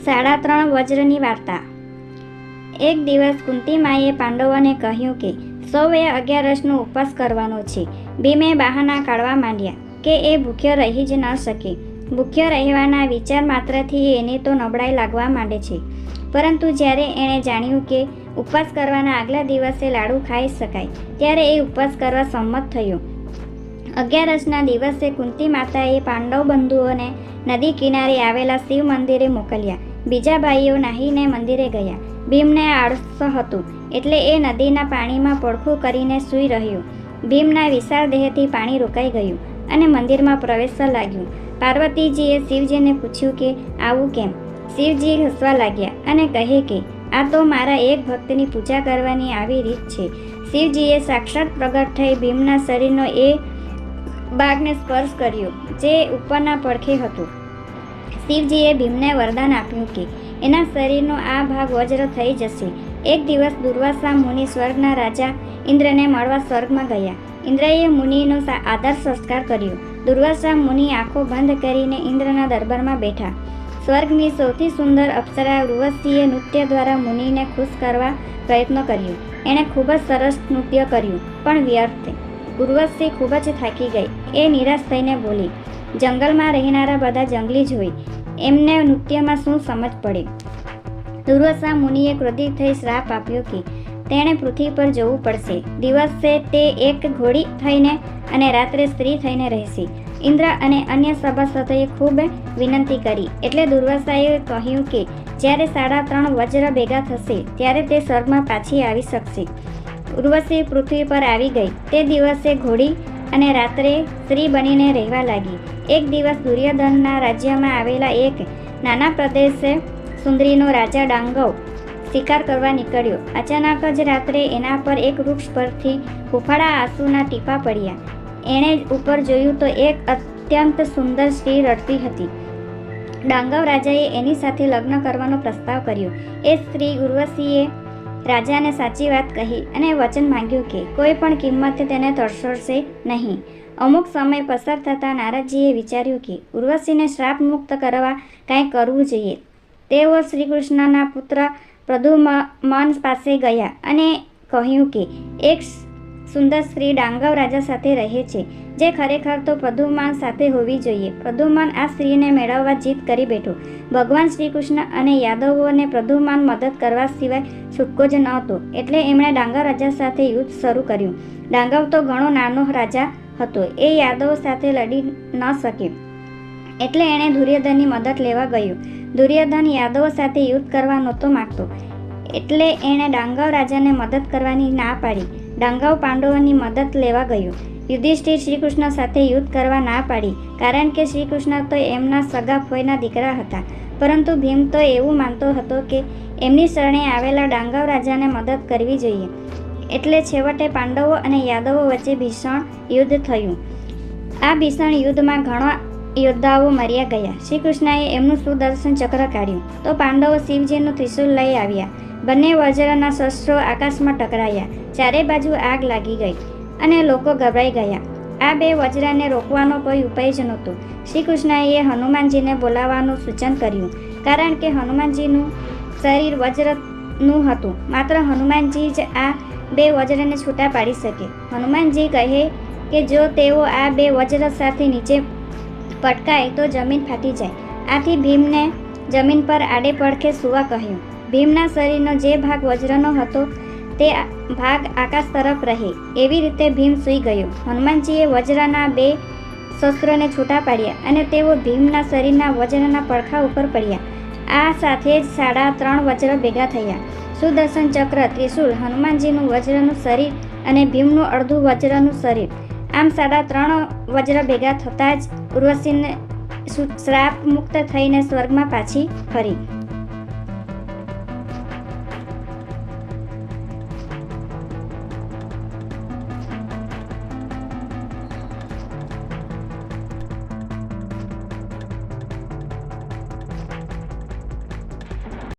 3.5 વજ્રની વાર્તા। એક દિવસ કુંતીમાએ પાંડવોને કહ્યું કે સૌએ 11રસનો ઉપવાસ કરવાનો છે। ભીમે બહાના કાઢવા માંડ્યા કે એ ભૂખ્યો રહી જ ન શકે। ભૂખ્યો રહેવાના વિચાર માત્રથી એને તો નબળાઈ લાગવા માંડે છે, પરંતુ જ્યારે એણે જાણ્યું કે ઉપવાસ કરવાના આગલા દિવસે લાડુ ખાઈ શકાય, ત્યારે એ ઉપવાસ કરવા સંમત થયો। 11રસના દિવસે કુંતી માતાએ પાંડવ બંધુઓને નદી કિનારે આવેલા શિવ મંદિરે મોકલ્યા। બીજા ભાઈઓ નાહીને મંદિરે ગયા। ભીમને આળસ હતું એટલે એ નદીના પાણીમાં પડખું કરીને સૂઈ રહ્યો। ભીમના વિશાળ દેહથી પાણી રોકાઈ ગયું અને મંદિરમાં પ્રવેશવા લાગ્યું। પાર્વતીજીએ શિવજીને પૂછ્યું કે આવું કેમ? શિવજી હસવા લાગ્યા અને કહે કે આ તો મારા એક ભક્તની પૂજા કરવાની આવી રીત છે। શિવજીએ સાક્ષાત પ્રગટ થઈ ભીમના શરીરનો એ ભાગને સ્પર્શ કર્યો જે ઉપરના પડખે હતો। શિવજીએ ભીમને વરદાન આપ્યું કે એના શરીરનો આ ભાગ વજ્ર થઈ જશે। એક દિવસ દુર્વાસા મુનિ સ્વર્ગના રાજા ઇન્દ્રને મળવા સ્વર્ગમાં ગયા। ઇન્દ્રએ મુનિનો આદર સત્કાર કર્યો। દુર્વાસા મુનિ આંખો બંધ કરીને ઇન્દ્રના દરબારમાં બેઠા। સ્વર્ગની સૌથી સુંદર અપ્સરા ઉર્વશીએ નૃત્ય દ્વારા મુનિને ખુશ કરવા પ્રયત્ન કર્યો। એણે ખૂબ જ સરસ નૃત્ય કર્યું, પણ વ્યર્થ। ઉર્વશી ખૂબ જ થાકી ગઈ। એ નિરાશ થઈને બોલી, જંગલમાં રહેનારા બધા જંગલી જ હોય, એમને નૃત્યમાં શું સમજ પડે? દુર્વાસા મુનિએ ક્રોધિત થઈ શ્રાપ આપ્યો કે તેણે પૃથ્વી પર જવું પડશે। દિવસે તે એક ઘોડી થઈને અને રાત્રે સ્ત્રી થઈને રહેશે। ઇન્દ્ર અને અન્ય સભાસદોએ ખૂબ વિનંતી કરી એટલે દુર્વાસાએ કહ્યું કે જ્યારે 3.5 વજ્ર ભેગા થશે ત્યારે તે સ્વર્ગમાં પાછી આવી શકશે। ઉર્વશી પૃથ્વી પર આવી ગઈ। તે દિવસે ઘોડી અને રાત્રે સ્ત્રી બનીને રહેવા લાગી। એક દિવસ દુર્યોધનના રાજ્યમાં આવેલા એક નાના પ્રદેશે સુંદરીનો રાજા ડાંગવ શિકાર કરવા નીકળ્યો। અચાનક જ રાત્રે એના પર એક વૃક્ષ પરથી હુંફાળા આંસુના ટીપાં પડ્યા। એણે ઉપર જોયું તો એક અત્યંત સુંદર સ્ત્રી રડતી હતી। ડાંગવ રાજાએ એની સાથે લગ્ન કરવાનો પ્રસ્તાવ કર્યો। એ સ્ત્રી ઉર્વશીએ રાજાને સાચી વાત કહી અને વચન માંગ્યું કે કોઈ પણ કિંમતે તેને તરછોડશે નહીં। અમુક સમય પસાર થતાં નારદજીએ વિચાર્યું કે ઉર્વશીને શ્રાપ મુક્ત કરવા કાંઈ કરવું જોઈએ। તેઓ શ્રીકૃષ્ણના પુત્ર પ્રદ્યુમન પાસે ગયા અને કહ્યું કે એક સુંદર સ્ત્રી ડાંગવ રાજા સાથે રહે છે, જે ખરેખર તો પ્રદ્યુમન સાથે હોવી જોઈએ। પ્રદ્યુમન આ સ્ત્રીને મેળવવા જીદ કરી બેઠો। ભગવાન શ્રીકૃષ્ણ અને યાદવોને પ્રદ્યુમન મદદ કરવા સિવાય છૂટકો જ નહોતો, એટલે એમણે ડાંગવ રાજા સાથે યુદ્ધ શરૂ કર્યું। ડાંગવ તો ઘણો નાનો રાજા હતો, એ યાદવો સાથે લડી ન શકે, એટલે એણે દુર્યોધનની મદદ લેવા ગયો। દુર્યોધન યાદવો સાથે યુદ્ધ કરવા નહોતો માગતો, એટલે એણે ડાંગવ રાજાને મદદ કરવાની ના પાડી। ડાંગવ પાંડવોની મદદ લેવા ગયો। યુધિષ્ઠિર શ્રીકૃષ્ણ સાથે યુદ્ધ કરવા ના પાડી, કારણ કે શ્રીકૃષ્ણ તો એમના સગા ફોઈના દીકરા હતા, પરંતુ ભીમ તો એવું માનતો હતો કે એમની શરણે આવેલા ડાંગવ રાજાને મદદ કરવી જોઈએ। એટલે છેવટે પાંડવો અને યાદવો વચ્ચે ભીષણ યુદ્ધ થયું। આ ભીષણ યુદ્ધમાં ઘણા યોદ્ધાઓ મર્યા ગયા। શ્રીકૃષ્ણએ એમનું સુદર્શન ચક્ર કાઢ્યું તો પાંડવો શિવજીનું ત્રિશૂલ લઈ આવ્યા। બંને વજ્રના શસ્ત્રો આકાશમાં ટકરાયા। ચારે બાજુ આગ લાગી ગઈ અને લોકો ગભરાઈ ગયા। આ બે વજ્રને રોકવાનો કોઈ ઉપાય જ નહોતો। શ્રીકૃષ્ણએ હનુમાનજીને બોલાવવાનું સૂચન કર્યું, કારણ કે હનુમાનજીનું શરીર વજ્રનું હતું। માત્ર હનુમાનજી જ આ બે વજ્રને છૂટા પાડી શકે। હનુમાનજી કહે કે જો તેઓ આ બે વજ્ર સાથે નીચે પટકાય તો જમીન ફાટી જાય। આથી ભીમને જમીન પર આડે પડખે સૂવા કહ્યું। ભીમના શરીરનો જે ભાગ વજ્રનો હતો તે ભાગ આકાશ તરફ રહે, એવી રીતે ભીમ સૂઈ ગયો। હનુમાનજીએ વજ્રના બે શસ્ત્રોને છૂટા પાડ્યા અને તેઓ ભીમના શરીરના વજ્રના પડખા ઉપર પડ્યા। આ સાથે જ 3.5 વજ્ર ભેગા થયા। સુદર્શન ચક્ર, ત્રિશૂળ, હનુમાનજીનું વજ્રનું શરીર અને ભીમનું અડધું વજ્રનું શરીર, આમ 3.5 વજ્ર ભેગા થતાં જ ઉર્વશીને શ્રાપ મુક્ત થઈને સ્વર્ગમાં પાછી ફરી।